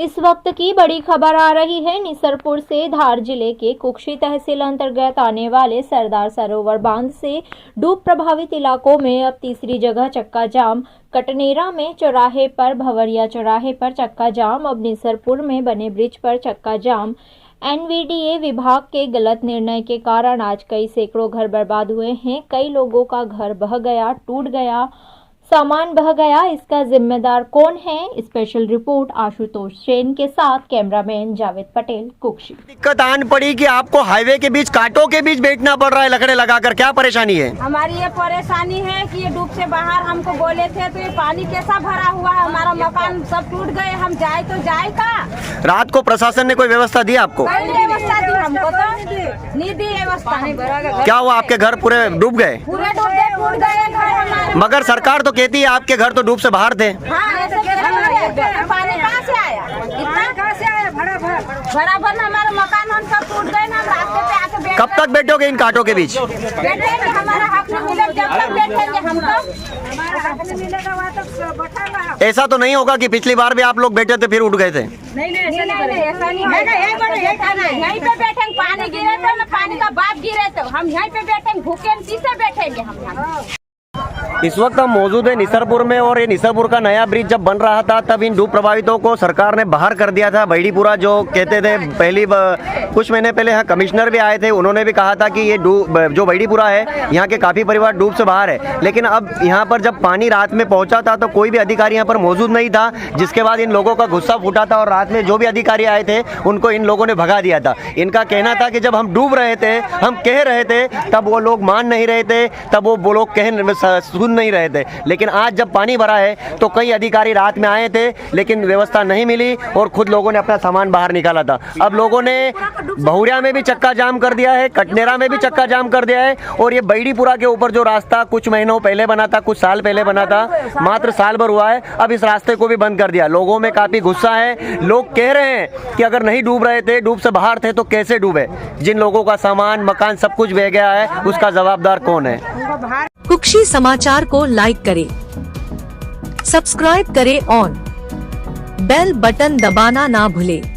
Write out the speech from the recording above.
इस वक्त की बड़ी खबर आ रही है निसरपुर से। धार जिले के कुक्षी तहसील अंतर्गत आने वाले सरदार सरोवर बांध से डूब प्रभावित इलाकों में अब तीसरी जगह चक्का जाम। कटनेरा में चौराहे पर, भवरिया चौराहे पर चक्का जाम। अब निसरपुर में बने ब्रिज पर चक्का जाम। एनवीडीए विभाग के गलत निर्णय के कारण आज कई सैकड़ों घर बर्बाद हुए हैं। कई लोगों का घर बह गया, टूट गया, सामान बह गया। इसका जिम्मेदार कौन है? स्पेशल रिपोर्ट आशुतोष सेन के साथ कैमरामैन जावेद पटेल, कुक्षी। दिक्कत आन पड़ी कि आपको हाईवे के बीच, कांटों के बीच बैठना पड़ रहा है लकड़े लगाकर। क्या परेशानी है? हमारी ये परेशानी है कि ये डूब से बाहर हमको बोले थे, तो ये पानी कैसा भरा हुआ है, हमारा मकान सब टूट गए। हम जाए तो जाए का? रात को प्रशासन ने कोई व्यवस्था दी आपको? व्यवस्था दी हमको तो नहीं दी व्यवस्था। क्या हुआ, आपके घर पूरे डूब गए? पूरे डूब गए, टूट गए घर हमारे। मगर सरकार तो कहती है आपके घर तो डूब से बाहर थे। हाँ, ऐसे पानी कहाँ से आया? इतना कहाँ से आया? भरा भर हमारा मकान हम सब टूट गए ना। हम रास्ते पे आके बैठ। कब तक बैठोगे इन कांटों के बीच? बैठेंगे, हमारा हक नहीं मिलेगा जब तक बैठेंगे हम तो। हमारा हक नहीं मिलेगा वहाँ तक बैठेगा। ऐसा तो नहीं होगा कि पिछली बार भी आप लोग बैठे थे फिर उठ गए थे? नहीं, ऐसा नहीं है। यहीं पे बैठेंगे, पानी गिरे थे ना, पानी का बाप गिरे थे, हम यहीं पे बैठेंगे, भूखे किससे बैठेंगे हम यहाँ? इस वक्त हम मौजूद है निसरपुर में, और ये निसरपुर का नया ब्रिज जब बन रहा था तब इन डूब प्रभावितों को सरकार ने बाहर कर दिया था। बहीड़ीपुरा जो कहते थे कुछ महीने पहले यहाँ कमिश्नर भी आए थे, उन्होंने भी कहा था कि ये जो बहीड़ीपुरा है यहाँ के काफ़ी परिवार डूब से बाहर है। लेकिन अब यहाँ पर जब पानी रात में पहुँचा था तो कोई भी अधिकारी यहाँ पर मौजूद नहीं था, जिसके बाद इन लोगों का गुस्सा फूटा था और रात में जो भी अधिकारी आए थे उनको इन लोगों ने भगा दिया था। इनका कहना था कि जब हम डूब रहे थे, हम कह रहे थे, तब वो लोग मान नहीं रहे थे, तब वो लोग सुन नहीं रहे थे। लेकिन आज जब पानी भरा है तो कई अधिकारी रात में आए थे, लेकिन व्यवस्था नहीं मिली और खुद लोगों ने अपना सामान बाहर निकाला था। अब लोगों ने बहुरिया में भी चक्का जाम कर दिया है, कटनेरा में भी चक्का जाम कर दिया है, और ये बहीड़ीपुरा के ऊपर जो रास्ता कुछ महीनों पहले बना था, कुछ साल पहले बना था, मात्र साल भर हुआ है, अब इस रास्ते को भी बंद कर दिया। लोगों में काफी गुस्सा है। लोग कह रहे हैं कि अगर नहीं डूब रहे थे, डूब से बाहर थे, तो कैसे डूबे? जिन लोगों का सामान, मकान सब कुछ बह गया है, उसका जवाबदार कौन है? कुक्षी समाचार को लाइक करें, सब्सक्राइब करें और बेल बटन दबाना ना भूलें।